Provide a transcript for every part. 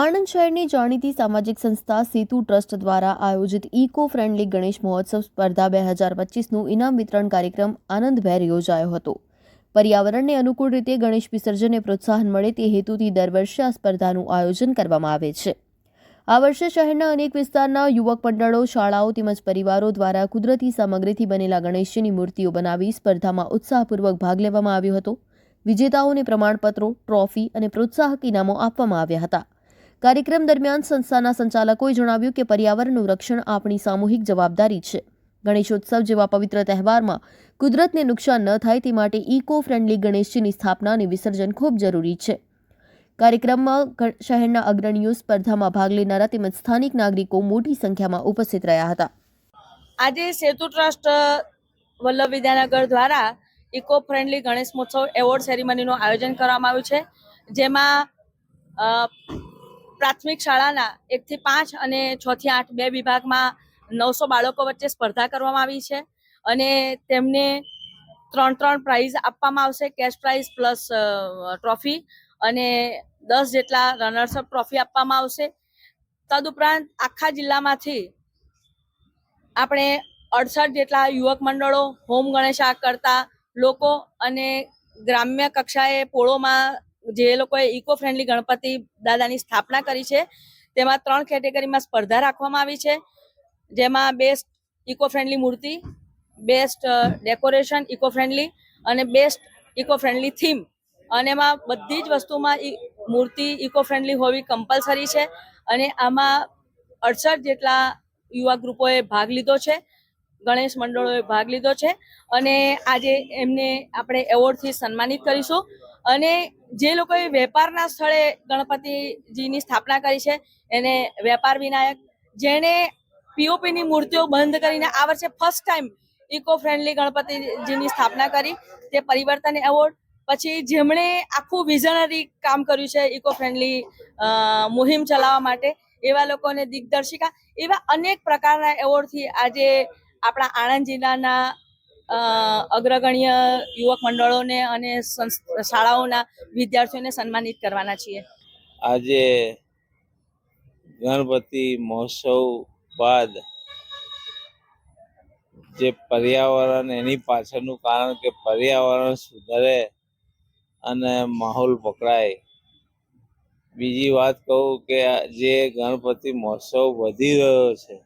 આણંદ શહેરની જાણીતી સામાજિક સંસ્થા સેતુ ટ્રસ્ટ દ્વારા આયોજિત ઇકો ફ્રેન્ડલી ગણેશ મહોત્સવ સ્પર્ધા 2025નું ઇનામ વિતરણ કાર્યક્રમ આનંદભેર યોજાયો હતો। પર્યાવરણને અનુકૂળ રીતે ગણેશ વિસર્જનને પ્રોત્સાહન મળે તે હેતુથી દર વર્ષે આ સ્પર્ધાનું આયોજન કરવામાં આવે છે। આ વર્ષે શહેરના અનેક વિસ્તારના યુવક મંડળો, શાળાઓ તેમજ પરિવારો દ્વારા કુદરતી સામગ્રીથી બનેલા ગણેશજીની મૂર્તિઓ બનાવી સ્પર્ધામાં ઉત્સાહપૂર્વક ભાગ લેવામાં આવ્યો હતો। વિજેતાઓને પ્રમાણપત્રો, ટ્રોફી અને પ્રોત્સાહક ઇનામો આપવામાં આવ્યા હતા। કાર્યક્રમ દરમિયાન સંસ્થાના સંચાલકોએ જણાવ્યું કે પર્યાવરણનું રક્ષણ આપણી સામૂહિક જવાબદારી છે। ગણેશોત્સવ જેવા પવિત્ર તહેવારમાં કુદરતને નુકસાન ન થાય તે માટે ઇકો ફ્રેન્ડલી ગણેશજીની સ્થાપના અને વિસર્જન ખૂબ જરૂરી છે। કાર્યક્રમમાં શહેરના અગ્રણીઓ, સ્પર્ધામાં ભાગ લેનારા તેમજ સ્થાનિક નાગરિકો મોટી સંખ્યામાં ઉપસ્થિત રહ્યા હતા। આજે સેતુ ટ્રસ્ટ વલ્લભ વિદ્યાનગર દ્વારા ઇકો ફ્રેન્ડલી ગણેશ મહોત્સવ એવોર્ડ સેરેમનીનું આયોજન કરવામાં આવ્યું છે, જેમાં પ્રાથમિક શાળાના 1 થી 5 અને 6 થી 8 બે વિભાગમાં 900 બાળકો વચ્ચે સ્પર્ધા કરવામાં આવી છે અને તેમને 3 પ્રાઇઝ આપવામાં આવશે, કેશ પ્રાઇઝ પ્લસ ટ્રોફી, અને 10 જેટલા રનર્સઅપ ટ્રોફી આપવામાં આવશે। તદુપરાંત આખા જિલ્લામાંથી આપણે 68 જેટલા યુવક મંડળો, હોમ ગણેશા કરતા લોકો અને ગ્રામ્ય કક્ષાએ પોળોમાં જે લોકોએ ઇકો ફ્રેન્ડલી ગણપતિ દાદાની સ્થાપના કરી છે તેમાં 3 કેટેગરીમાં સ્પર્ધા રાખવામાં આવી છે, જેમાં બેસ્ટ ઇકો ફ્રેન્ડલી મૂર્તિ, બેસ્ટ ડેકોરેશન ઇકો ફ્રેન્ડલી અને બેસ્ટ ઇકો ફ્રેન્ડલી થીમ, અને એમાં બધી જ વસ્તુમાં મૂર્તિ ઇકો ફ્રેન્ડલી હોવી કમ્પલસરી છે અને આમાં 68 જેટલા યુવા ગ્રુપોએ ભાગ લીધો છે, ગણેશ મંડળોએ ભાગ લીધો છે અને આજે એમને આપણે એવોર્ડથી સન્માનિત કરીશું। અને જે લોકોએ વેપારના સ્થળે ગણપતિજીની સ્થાપના કરી છે એને વેપાર વિનાયક, જેણે પીઓપીની મૂર્તિઓ બંધ કરીને આ વર્ષે ફર્સ્ટ ટાઈમ ઇકો ફ્રેન્ડલી ગણપતિજીની સ્થાપના કરી તે પરિવર્તન એવોર્ડ, પછી જેમણે આખું વિઝનરી કામ કર્યું છે ઇકો ફ્રેન્ડલી મુહિમ ચલાવવા માટે એવા લોકોને દિગ્દર્શિકા, એવા અનેક પ્રકારના એવોર્ડથી આજે આપણા આણંદ જિલ્લાના અગ્રગણ્ય યુવક મંડળોને અને શાળાઓના વિદ્યાર્થીઓને સન્માનિત કરવાના છીએ। આજે ગણપતિ મહોત્સવ બાદ જે પર્યાવરણ, એની પાછળનું કારણ કે પર્યાવરણ સુધરે અને માહોલ પકડાય। બીજી વાત કહું કે જે ગણપતિ મહોત્સવ વધી રહ્યો છે,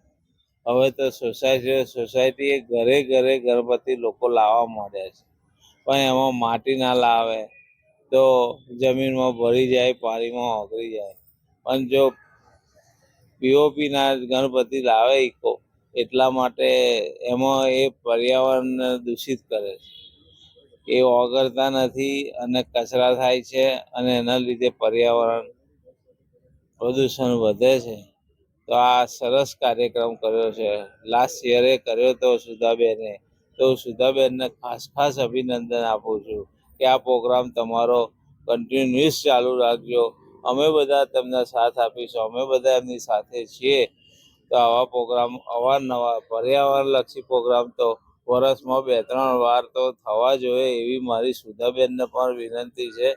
હવે તો સોસાયટીએ ઘરે ઘરે ગણપતિ લોકો લાવવા માંડ્યા છે, પણ એમાં માટી ના લાવે તો જમીનમાં ભરી જાય, પાણીમાં ઓગળી જાય। પણ જો પીઓપીના ગણપતિ લાવે ઇકો, એટલા માટે એમાં એ પર્યાવરણને દૂષિત કરે છે, એ ઓગળતા નથી અને કચરા થાય છે અને એના લીધે પર્યાવરણ પ્રદૂષણ વધે છે। તો આ સરસ કાર્યક્રમ કર્યો છે, લાસ્ટ યરે કર્યો તો સુધાબેને, તો સુધાબેનને ખાસ અભિનંદન આપું છું કે આ પ્રોગ્રામ તમારો કન્ટિન્યુઅસ ચાલુ રાખજો, અમે બધા તમને સાથ આપીશું, અમે બધા એમની સાથે છીએ। તો આવા પ્રોગ્રામ અવારનવાર પર્યાવરણલક્ષી પ્રોગ્રામ તો વર્ષમાં 2-3 વાર તો થવા જોઈએ એવી મારી સુધાબેનને પણ વિનંતી છે।